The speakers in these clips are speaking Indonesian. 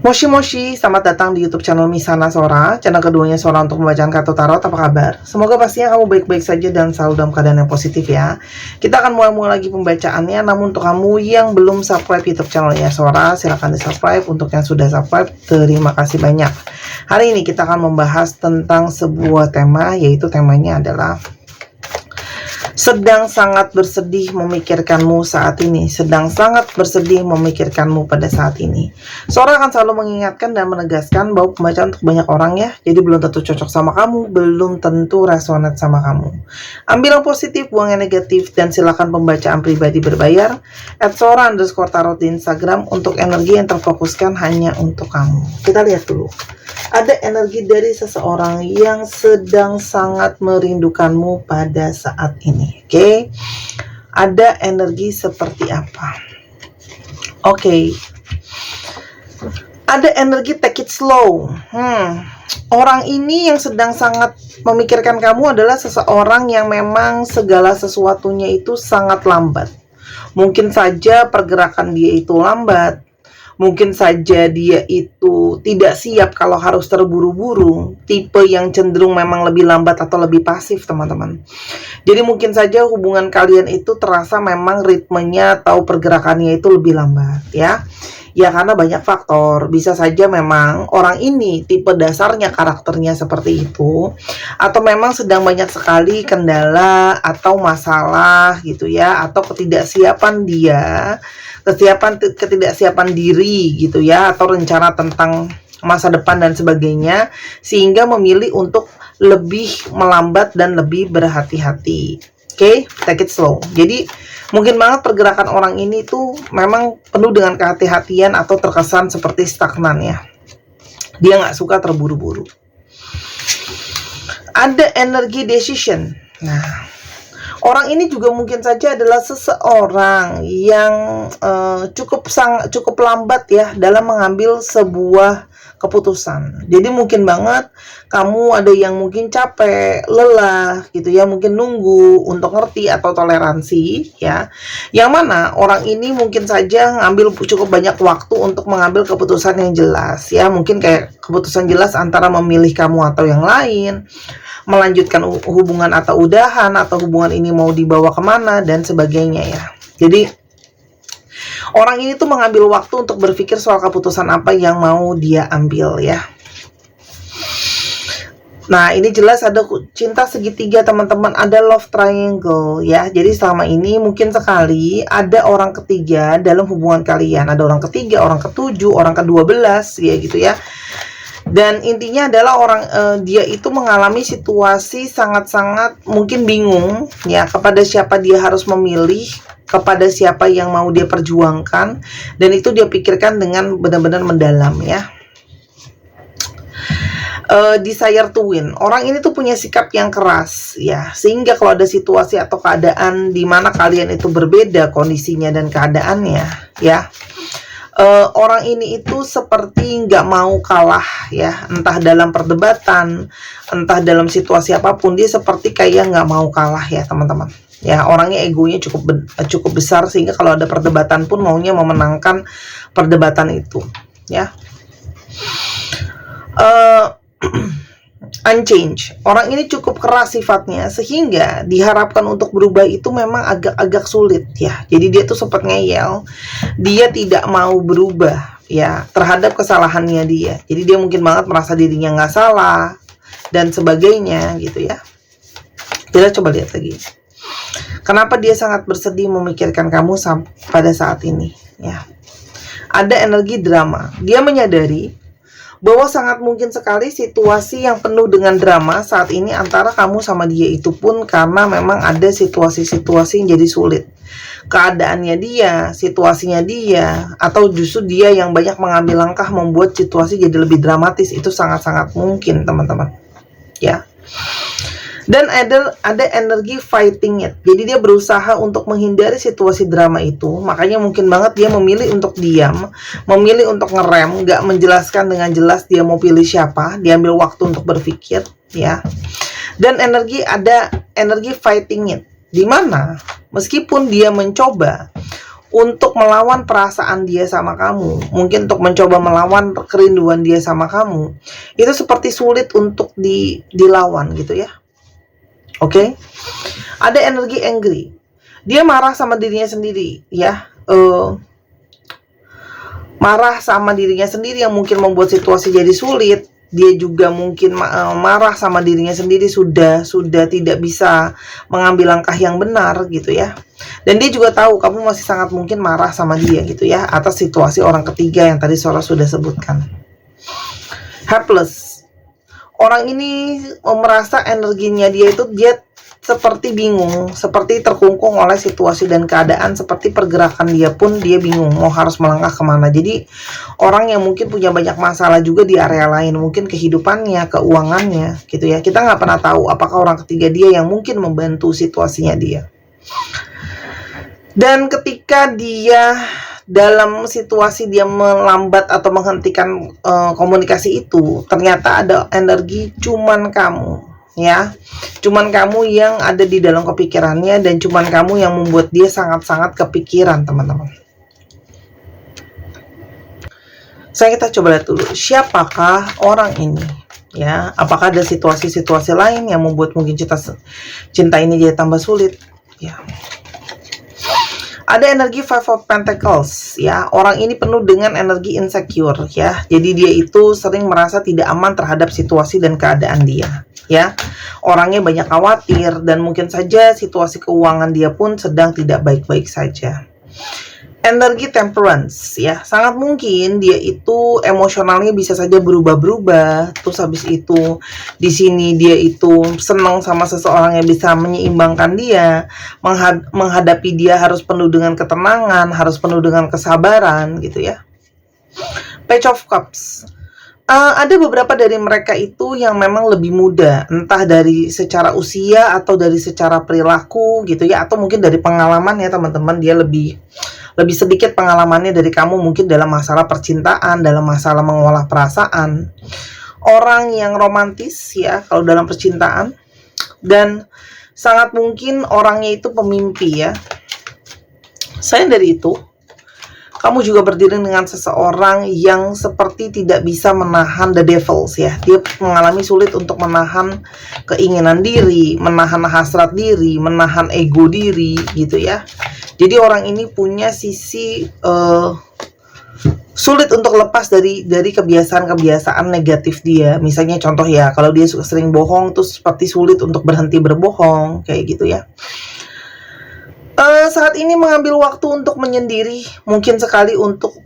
Moshi Moshi, selamat datang di YouTube channel Misana Sora, channel keduanya Sora untuk membacakan kartu tarot. Apa kabar? Semoga pastinya kamu baik-baik saja dan selalu dalam keadaan yang positif ya. Kita akan mulai lagi pembacaannya, namun untuk kamu yang belum subscribe YouTube channelnya Sora, silahkan di subscribe. Untuk yang sudah subscribe, terima kasih banyak. Hari ini kita akan membahas tentang sebuah tema, yaitu temanya adalah sedang sangat bersedih memikirkanmu saat ini. Sedang sangat bersedih memikirkanmu pada saat ini. Sora akan selalu mengingatkan dan menegaskan bahwa pembacaan untuk banyak orang ya. Jadi belum tentu cocok sama kamu, belum tentu resonate sama kamu. Ambil yang positif, buang yang negatif, dan silakan pembacaan pribadi berbayar. @sora_tarot di Instagram untuk energi yang terfokuskan hanya untuk kamu. Kita lihat dulu. Ada energi dari seseorang yang sedang sangat merindukanmu pada saat ini. Oke. Ada energi seperti apa? Oke. Ada energi take it slow. Orang ini yang sedang sangat memikirkan kamu adalah seseorang yang memang segala sesuatunya itu sangat lambat. Mungkin saja pergerakan dia itu lambat. Mungkin saja dia itu tidak siap kalau harus terburu-buru, tipe yang cenderung memang lebih lambat atau lebih pasif, teman-teman. Jadi mungkin saja hubungan kalian itu terasa memang ritmenya atau pergerakannya itu lebih lambat, ya. Ya karena banyak faktor, bisa saja memang orang ini tipe dasarnya karakternya seperti itu, atau memang sedang banyak sekali kendala atau masalah gitu ya, atau ketidaksiapan dia, ketidaksiapan diri gitu ya, atau rencana tentang masa depan dan sebagainya, sehingga memilih untuk lebih melambat dan lebih berhati-hati. Oke, take it slow. Jadi mungkin banget pergerakan orang ini tuh memang penuh dengan kehati-hatian atau terkesan seperti stagnan ya. Dia nggak suka terburu-buru. Ada energi decision. Nah, orang ini juga mungkin saja adalah seseorang yang cukup lambat ya dalam mengambil sebuah keputusan. Jadi mungkin banget kamu ada yang mungkin capek, lelah gitu ya, mungkin nunggu untuk ngerti atau toleransi ya. Yang mana orang ini mungkin saja ngambil cukup banyak waktu untuk mengambil keputusan yang jelas ya. Mungkin kayak keputusan jelas antara memilih kamu atau yang lain, melanjutkan hubungan atau udahan, atau hubungan ini mau dibawa kemana dan sebagainya ya. Jadi orang ini tuh mengambil waktu untuk berpikir soal keputusan apa yang mau dia ambil ya. Nah ini jelas ada cinta segitiga teman-teman, ada love triangle ya. Jadi selama ini mungkin sekali ada orang ketiga dalam hubungan kalian. Ada orang ketiga, orang ketujuh, orang ke-12 ya gitu ya. Dan intinya adalah dia itu mengalami situasi sangat-sangat mungkin bingung ya, kepada siapa dia harus memilih, kepada siapa yang mau dia perjuangkan, dan itu dia pikirkan dengan benar-benar mendalam ya. Desire to win. Orang ini tuh punya sikap yang keras ya, sehingga kalau ada situasi atau keadaan di mana kalian itu berbeda kondisinya dan keadaannya ya, orang ini itu seperti nggak mau kalah ya, entah dalam perdebatan, entah dalam situasi apapun, dia seperti kayak nggak mau kalah ya teman-teman ya. Orangnya egonya cukup besar, sehingga kalau ada perdebatan pun maunya memenangkan perdebatan itu ya. Unchanged. Orang ini cukup keras sifatnya, sehingga diharapkan untuk berubah itu memang agak sulit ya. Jadi dia tuh sempat ngeyel, dia tidak mau berubah ya terhadap kesalahannya dia. Jadi dia mungkin banget merasa dirinya nggak salah dan sebagainya gitu ya. Kita coba lihat lagi. Kenapa dia sangat bersedih memikirkan kamu pada saat ini ya. Ada energi drama. Dia menyadari bahwa sangat mungkin sekali situasi yang penuh dengan drama saat ini antara kamu sama dia itu pun karena memang ada situasi-situasi yang jadi sulit. Keadaannya dia, situasinya dia, atau justru dia yang banyak mengambil langkah membuat situasi jadi lebih dramatis. Itu sangat-sangat mungkin teman-teman ya. Dan ada energi fighting it. Jadi dia berusaha untuk menghindari situasi drama itu. Makanya mungkin banget dia memilih untuk diam, memilih untuk ngerem, nggak menjelaskan dengan jelas dia mau pilih siapa. Dia ambil waktu untuk berpikir ya. Dan ada energi fighting it, dimana meskipun dia mencoba untuk melawan perasaan dia sama kamu, mungkin untuk mencoba melawan kerinduan dia sama kamu, itu seperti sulit untuk dilawan gitu ya. Oke? Ada energi angry. Dia marah sama dirinya sendiri ya. Marah sama dirinya sendiri yang mungkin membuat situasi jadi sulit. Dia juga mungkin marah sama dirinya sendiri, sudah tidak bisa mengambil langkah yang benar gitu ya. Dan dia juga tahu kamu masih sangat mungkin marah sama dia gitu ya, atas situasi orang ketiga yang tadi Sora sudah sebutkan. Helpless. Orang ini merasa energinya dia seperti bingung, seperti terkungkung oleh situasi dan keadaan, seperti pergerakan dia pun dia bingung mau harus melangkah kemana. Jadi orang yang mungkin punya banyak masalah juga di area lain, mungkin kehidupannya, keuangannya gitu ya. Kita nggak pernah tahu apakah orang ketiga dia yang mungkin membantu situasinya dia. Dan ketika dia dalam situasi dia melambat atau menghentikan komunikasi itu, ternyata ada energi cuman kamu ya, cuman kamu yang ada di dalam kepikirannya, dan cuman kamu yang membuat dia sangat-sangat kepikiran, teman-teman. Kita coba lihat dulu siapakah orang ini ya. Apakah ada situasi-situasi lain yang membuat mungkin cinta ini jadi tambah sulit ya. Ada energi Five of Pentacles ya. Orang ini penuh dengan energi insecure ya. Jadi dia itu sering merasa tidak aman terhadap situasi dan keadaan dia ya. Orangnya banyak khawatir, dan mungkin saja situasi keuangan dia pun sedang tidak baik-baik saja. Energi Temperance ya. Sangat mungkin dia itu emosionalnya bisa saja berubah-berubah. Terus habis itu di sini dia itu senang sama seseorang yang bisa menyeimbangkan dia. Menghadapi dia harus penuh dengan ketenangan, harus penuh dengan kesabaran gitu ya. Page of Cups. Ada beberapa dari mereka itu yang memang lebih muda, entah dari secara usia atau dari secara perilaku gitu ya, atau mungkin dari pengalaman ya teman-teman. Dia lebih sedikit pengalamannya dari kamu, mungkin dalam masalah percintaan, dalam masalah mengolah perasaan. Orang yang romantis ya kalau dalam percintaan, dan sangat mungkin orangnya itu pemimpi ya. Selain dari itu, kamu juga berdiri dengan seseorang yang seperti tidak bisa menahan the devils ya. Dia mengalami sulit untuk menahan keinginan diri, menahan hasrat diri, menahan ego diri gitu ya. Jadi orang ini punya sisi sulit untuk lepas dari kebiasaan-kebiasaan negatif dia. Misalnya contoh ya, kalau dia suka sering bohong, terus seperti sulit untuk berhenti berbohong kayak gitu ya. Saat ini mengambil waktu untuk menyendiri, mungkin sekali untuk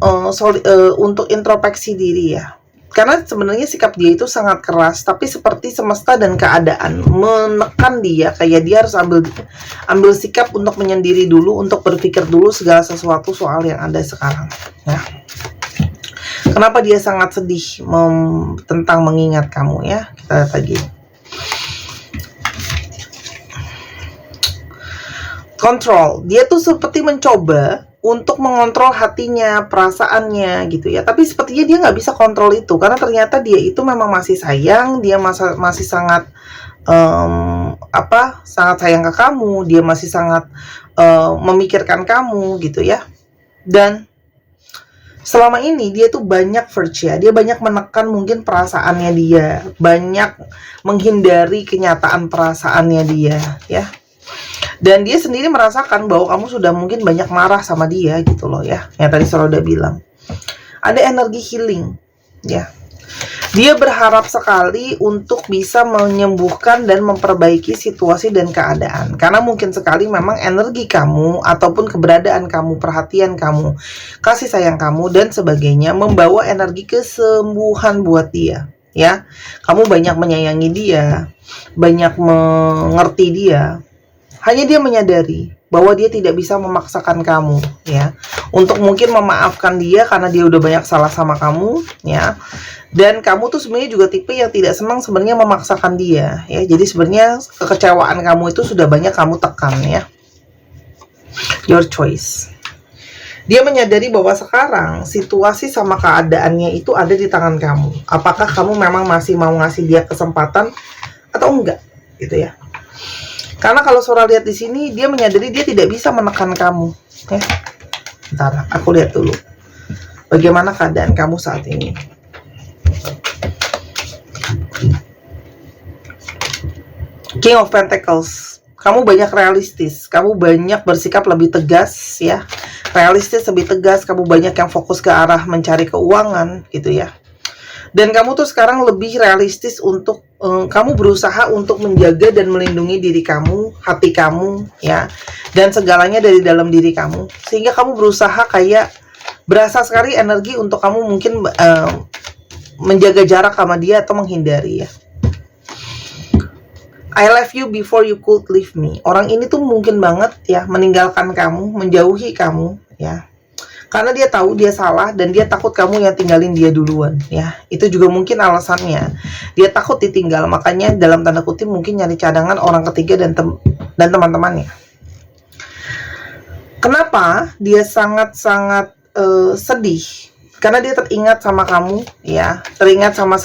introspeksi diri ya. Karena sebenarnya sikap dia itu sangat keras, tapi seperti semesta dan keadaan menekan dia, kayak dia harus ambil sikap untuk menyendiri dulu, untuk berpikir dulu segala sesuatu soal yang ada sekarang ya. Kenapa dia sangat sedih tentang mengingat kamu ya. Kita lihat lagi. Control, dia tuh seperti mencoba untuk mengontrol hatinya, perasaannya gitu ya. Tapi sepertinya dia nggak bisa kontrol itu, karena ternyata dia itu memang masih sayang, dia masih sangat sangat sayang ke kamu, dia masih sangat memikirkan kamu gitu ya. Dan selama ini dia tuh banyak verge ya, dia banyak menekan mungkin perasaannya dia, banyak menghindari kenyataan perasaannya dia ya. Dan dia sendiri merasakan bahwa kamu sudah mungkin banyak marah sama dia gitu loh ya. Yang tadi saya udah bilang. Ada energi healing ya. Dia berharap sekali untuk bisa menyembuhkan dan memperbaiki situasi dan keadaan. Karena mungkin sekali memang energi kamu ataupun keberadaan kamu, perhatian kamu, kasih sayang kamu dan sebagainya membawa energi kesembuhan buat dia ya. Kamu banyak menyayangi dia, banyak mengerti dia. Hanya dia menyadari bahwa dia tidak bisa memaksakan kamu ya, untuk mungkin memaafkan dia karena dia udah banyak salah sama kamu ya. Dan kamu tuh sebenarnya juga tipe yang tidak senang sebenarnya memaksakan dia ya. Jadi sebenarnya kekecewaan kamu itu sudah banyak kamu tekan ya. Your choice. Dia menyadari bahwa sekarang situasi sama keadaannya itu ada di tangan kamu. Apakah kamu memang masih mau ngasih dia kesempatan atau enggak gitu ya. Karena kalau Sora lihat di sini, dia menyadari dia tidak bisa menekan kamu ya. Bentar, aku lihat dulu. Bagaimana keadaan kamu saat ini? King of Pentacles. Kamu banyak realistis, kamu banyak bersikap lebih tegas ya. Realistis, lebih tegas, kamu banyak yang fokus ke arah mencari keuangan gitu ya. Dan kamu tuh sekarang lebih realistis untuk kamu berusaha untuk menjaga dan melindungi diri kamu, hati kamu ya, dan segalanya dari dalam diri kamu. Sehingga kamu berusaha kayak berasa sekali energi untuk kamu mungkin menjaga jarak sama dia atau menghindari ya. I left you before you could leave me. Orang ini tuh mungkin banget ya meninggalkan kamu, menjauhi kamu ya. Karena dia tahu dia salah dan dia takut kamu yang tinggalin dia duluan ya. Itu juga mungkin alasannya. Dia takut ditinggal, makanya dalam tanda kutip mungkin nyari cadangan orang ketiga dan teman-temannya. Kenapa dia sangat-sangat sedih? Karena dia teringat sama kamu ya, teringat sama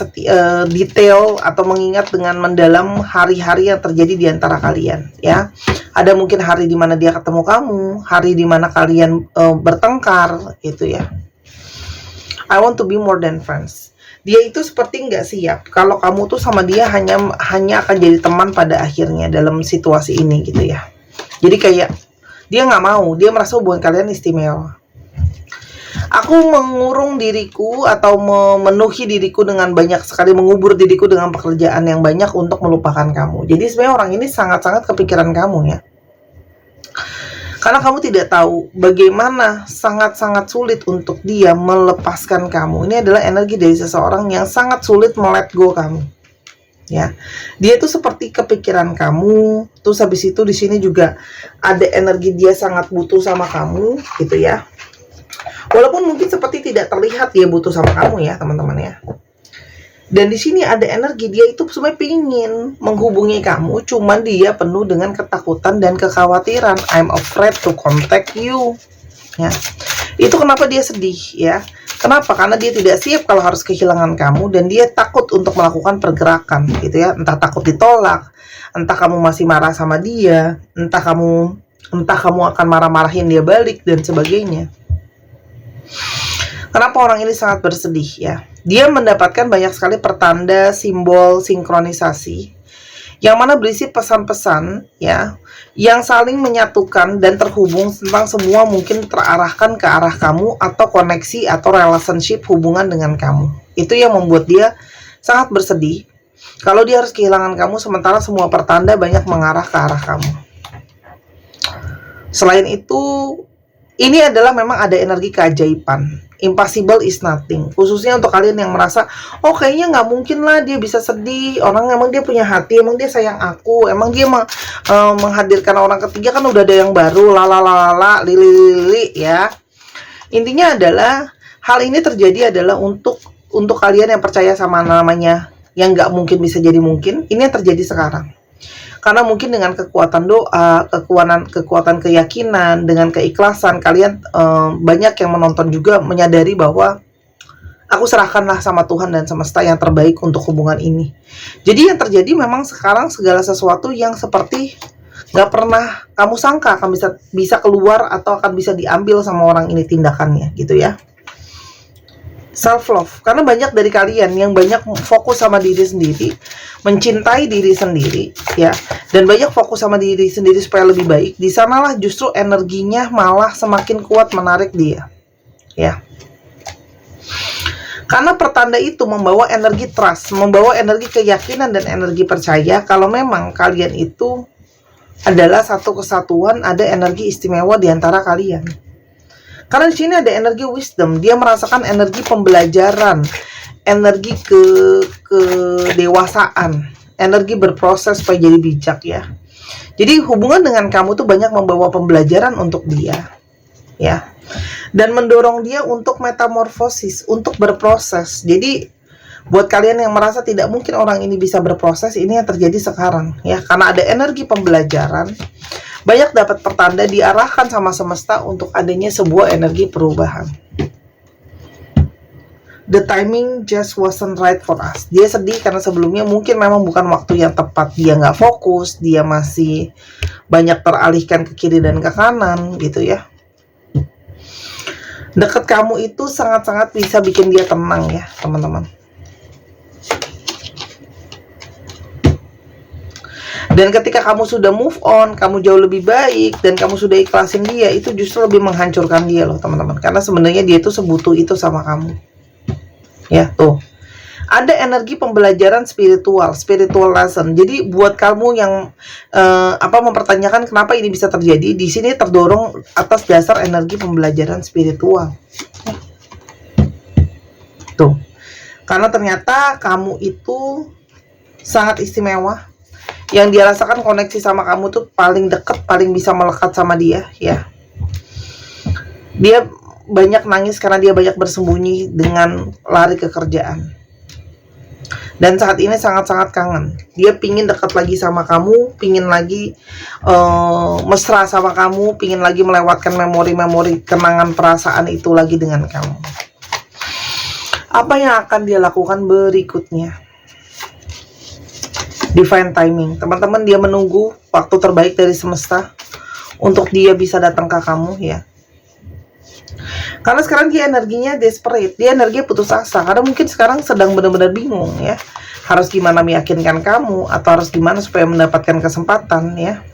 detail atau mengingat dengan mendalam hari-hari yang terjadi di antara kalian ya. Ada mungkin hari di mana dia ketemu kamu, hari di mana kalian bertengkar gitu ya. I want to be more than friends. Dia itu seperti nggak siap kalau kamu tuh sama dia hanya akan jadi teman pada akhirnya dalam situasi ini gitu ya. Jadi kayak dia nggak mau, dia merasa hubungan kalian istimewa. Aku mengurung diriku atau memenuhi diriku dengan banyak sekali, mengubur diriku dengan pekerjaan yang banyak untuk melupakan kamu. Jadi sebenarnya orang ini sangat-sangat kepikiran kamu ya. Karena kamu tidak tahu bagaimana sangat-sangat sulit untuk dia melepaskan kamu. Ini adalah energi dari seseorang yang sangat sulit let go kamu. Ya. Dia itu seperti kepikiran kamu. Terus habis itu di sini juga ada energi dia sangat butuh sama kamu gitu ya. Walaupun mungkin seperti tidak terlihat dia butuh sama kamu ya teman-teman ya. Dan di sini ada energi dia itu sebenarnya pingin menghubungi kamu, cuman dia penuh dengan ketakutan dan kekhawatiran. I'm afraid to contact you. Ya. Itu kenapa dia sedih ya. Kenapa? Karena dia tidak siap kalau harus kehilangan kamu dan dia takut untuk melakukan pergerakan gitu ya. Entah takut ditolak, entah kamu masih marah sama dia, entah kamu akan marah-marahin dia balik dan sebagainya. Kenapa orang ini sangat bersedih ya? Dia mendapatkan banyak sekali pertanda, simbol, sinkronisasi yang mana berisi pesan-pesan ya, yang saling menyatukan dan terhubung tentang semua mungkin terarahkan ke arah kamu atau koneksi atau relationship hubungan dengan kamu. Itu yang membuat dia sangat bersedih kalau dia harus kehilangan kamu sementara semua pertanda banyak mengarah ke arah kamu. Selain itu, ini adalah memang ada energi keajaiban. Impossible is nothing. Khususnya untuk kalian yang merasa, oh kayaknya nggak mungkin lah dia bisa sedih. Orang emang dia punya hati, emang dia sayang aku, emang dia menghadirkan orang ketiga kan udah ada yang baru, lalalala, lili ya. Intinya adalah hal ini terjadi adalah untuk kalian yang percaya sama namanya yang nggak mungkin bisa jadi mungkin. Ini yang terjadi sekarang. Karena mungkin dengan kekuatan doa, kekuatan keyakinan, dengan keikhlasan, kalian banyak yang menonton juga menyadari bahwa aku serahkanlah sama Tuhan dan semesta yang terbaik untuk hubungan ini. Jadi yang terjadi memang sekarang segala sesuatu yang seperti gak pernah kamu sangka akan bisa keluar atau akan bisa diambil sama orang ini tindakannya gitu ya. Self love, karena banyak dari kalian yang banyak fokus sama diri sendiri, mencintai diri sendiri ya, dan banyak fokus sama diri sendiri supaya lebih baik. Di sanalah justru energinya malah semakin kuat menarik dia ya. Karena pertanda itu membawa energi trust, membawa energi keyakinan dan energi percaya kalau memang kalian itu adalah satu kesatuan, ada energi istimewa di antara kalian. Karena di sini ada energi wisdom, dia merasakan energi pembelajaran, energi kedewasaan, energi berproses supaya jadi bijak ya. Jadi hubungan dengan kamu tuh banyak membawa pembelajaran untuk dia, ya, dan mendorong dia untuk metamorfosis, untuk berproses. Jadi buat kalian yang merasa tidak mungkin orang ini bisa berproses, ini yang terjadi sekarang, ya, karena ada energi pembelajaran. Banyak dapat pertanda diarahkan sama semesta untuk adanya sebuah energi perubahan. The timing just wasn't right for us. Dia sedih karena sebelumnya mungkin memang bukan waktu yang tepat. Dia nggak fokus, dia masih banyak teralihkan ke kiri dan ke kanan gitu ya. Deket kamu itu sangat-sangat bisa bikin dia tenang ya teman-teman. Dan ketika kamu sudah move on, kamu jauh lebih baik, dan kamu sudah ikhlasin dia, itu justru lebih menghancurkan dia loh teman-teman. Karena sebenarnya dia itu sebutuh itu sama kamu. Ya tuh, ada energi pembelajaran spiritual lesson. Jadi buat kamu yang mempertanyakan kenapa ini bisa terjadi, di sini terdorong atas dasar energi pembelajaran spiritual. Tuh, karena ternyata kamu itu sangat istimewa. Yang dia rasakan koneksi sama kamu tuh paling deket, paling bisa melekat sama dia ya. Dia banyak nangis karena dia banyak bersembunyi dengan lari ke kerjaan. Dan saat ini sangat-sangat kangen. Dia pingin dekat lagi sama kamu, pingin lagi mesra sama kamu, pingin lagi melewatkan memori-memori kenangan perasaan itu lagi dengan kamu. Apa yang akan dia lakukan berikutnya? Divine timing, teman-teman. Dia menunggu waktu terbaik dari semesta untuk dia bisa datang ke kamu ya. Karena sekarang dia energinya desperate, dia energinya putus asa. Karena mungkin sekarang sedang benar-benar bingung ya, harus gimana meyakinkan kamu, atau harus gimana supaya mendapatkan kesempatan ya.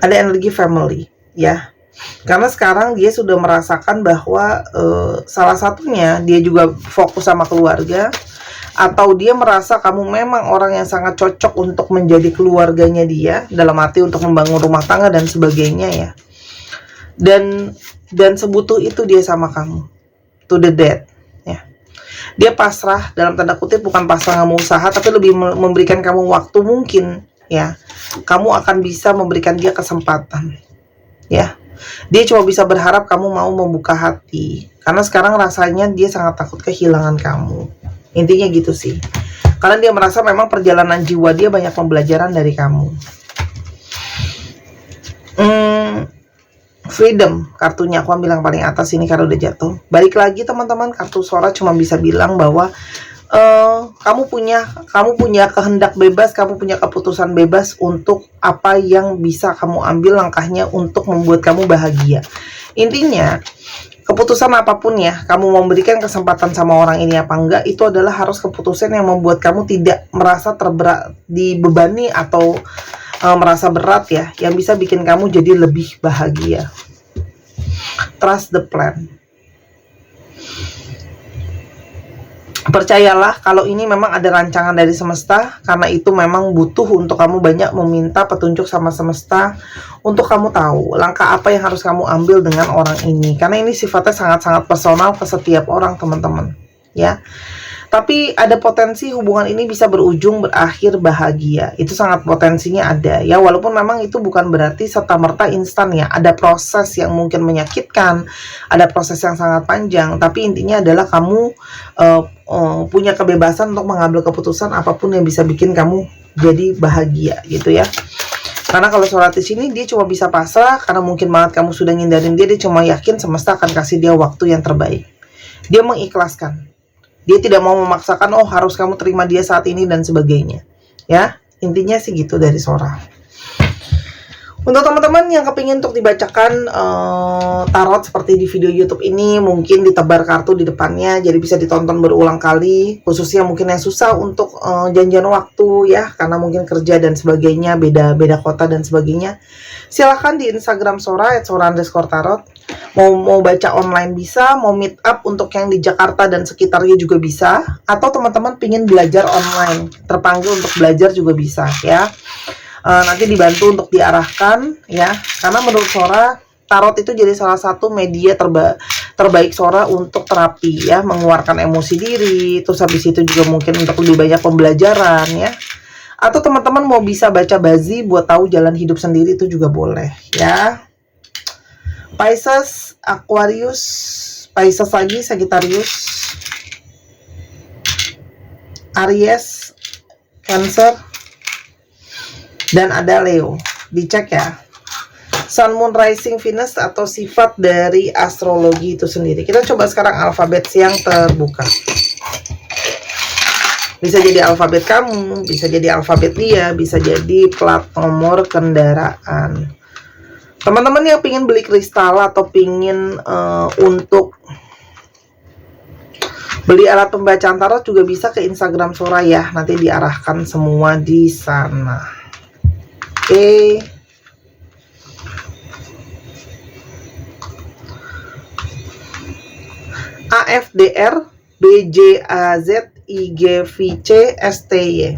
Ada energi family ya. Karena sekarang dia sudah merasakan bahwa salah satunya dia juga fokus sama keluarga, atau dia merasa kamu memang orang yang sangat cocok untuk menjadi keluarganya dia, dalam arti untuk membangun rumah tangga dan sebagainya ya. Dan sebutuh itu dia sama kamu, to the death ya. Dia pasrah, dalam tanda kutip, bukan pasrah nggak mau usaha, tapi lebih memberikan kamu waktu mungkin ya. Kamu akan bisa memberikan dia kesempatan ya. Dia cuma bisa berharap kamu mau membuka hati, karena sekarang rasanya dia sangat takut kehilangan kamu. Intinya gitu sih. Karena dia merasa memang perjalanan jiwa dia banyak pembelajaran dari kamu. Freedom, kartunya aku ambil yang paling atas ini karena udah jatuh. Balik lagi teman-teman, kartu Sora cuma bisa bilang bahwa kamu punya kehendak bebas, kamu punya keputusan bebas untuk apa yang bisa kamu ambil langkahnya untuk membuat kamu bahagia. Intinya, keputusan apapun ya, kamu mau memberikan kesempatan sama orang ini apa enggak, itu adalah harus keputusan yang membuat kamu tidak merasa terberat, dibebani, atau merasa berat ya, yang bisa bikin kamu jadi lebih bahagia. Trust the plan. Percayalah kalau ini memang ada rancangan dari semesta, karena itu memang butuh untuk kamu banyak meminta petunjuk sama semesta, untuk kamu tahu langkah apa yang harus kamu ambil dengan orang ini, karena ini sifatnya sangat-sangat personal ke setiap orang teman-teman ya. Tapi ada potensi hubungan ini bisa berujung berakhir bahagia, itu sangat potensinya ada ya, walaupun memang itu bukan berarti serta-merta instan ya. Ada proses yang mungkin menyakitkan, ada proses yang sangat panjang, tapi intinya adalah kamu punya kebebasan untuk mengambil keputusan apapun yang bisa bikin kamu jadi bahagia gitu ya. Karena kalau sholat di sini dia cuma bisa pasrah, karena mungkin banget kamu sudah ngindarin dia cuma yakin semesta akan kasih dia waktu yang terbaik. Dia mengikhlaskan. Dia tidak mau memaksakan, oh harus kamu terima dia saat ini dan sebagainya. Ya, intinya sih gitu dari Sora. Untuk teman-teman yang kepingin untuk dibacakan tarot seperti di video YouTube ini, mungkin ditebar kartu di depannya, jadi bisa ditonton berulang kali. Khususnya mungkin yang susah untuk janjian waktu ya, karena mungkin kerja dan sebagainya, beda kota dan sebagainya. Silahkan di Instagram Sora @sora_tarot. Mau baca online bisa, mau meet up untuk yang di Jakarta dan sekitarnya juga bisa, atau teman-teman pingin belajar online, terpanggil untuk belajar juga bisa ya. Nanti dibantu untuk diarahkan ya, karena menurut Sora tarot itu jadi salah satu media terbaik Sora untuk terapi ya, mengeluarkan emosi diri, terus habis itu juga mungkin untuk lebih banyak pembelajaran ya. Atau teman-teman mau bisa baca bazi buat tahu jalan hidup sendiri, itu juga boleh ya. Pisces, Aquarius, Pisces lagi, Sagittarius, Aries, Cancer, dan ada Leo. Dicek ya. Sun, Moon, Rising, Venus atau sifat dari astrologi itu sendiri. Kita coba sekarang alfabet yang terbuka. Bisa jadi alfabet kamu, bisa jadi alfabet dia, bisa jadi plat nomor kendaraan. Teman-teman yang pingin beli kristal atau pingin untuk beli alat pembacaan tarot juga bisa ke Instagram Soraya, nanti diarahkan semua di sana. Oke. AFDR BJAZIGVC STY 1,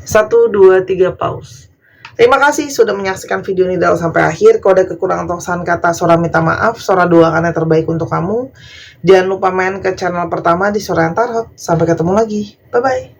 2, 3 paus. Terima kasih sudah menyaksikan video ini sampai akhir. Kalau ada kekurangan atau kesalahan kata, Sora minta maaf. Sora doakan yang terbaik untuk kamu. Jangan lupa main ke channel pertama di Sora Tarot. Sampai ketemu lagi. Bye-bye.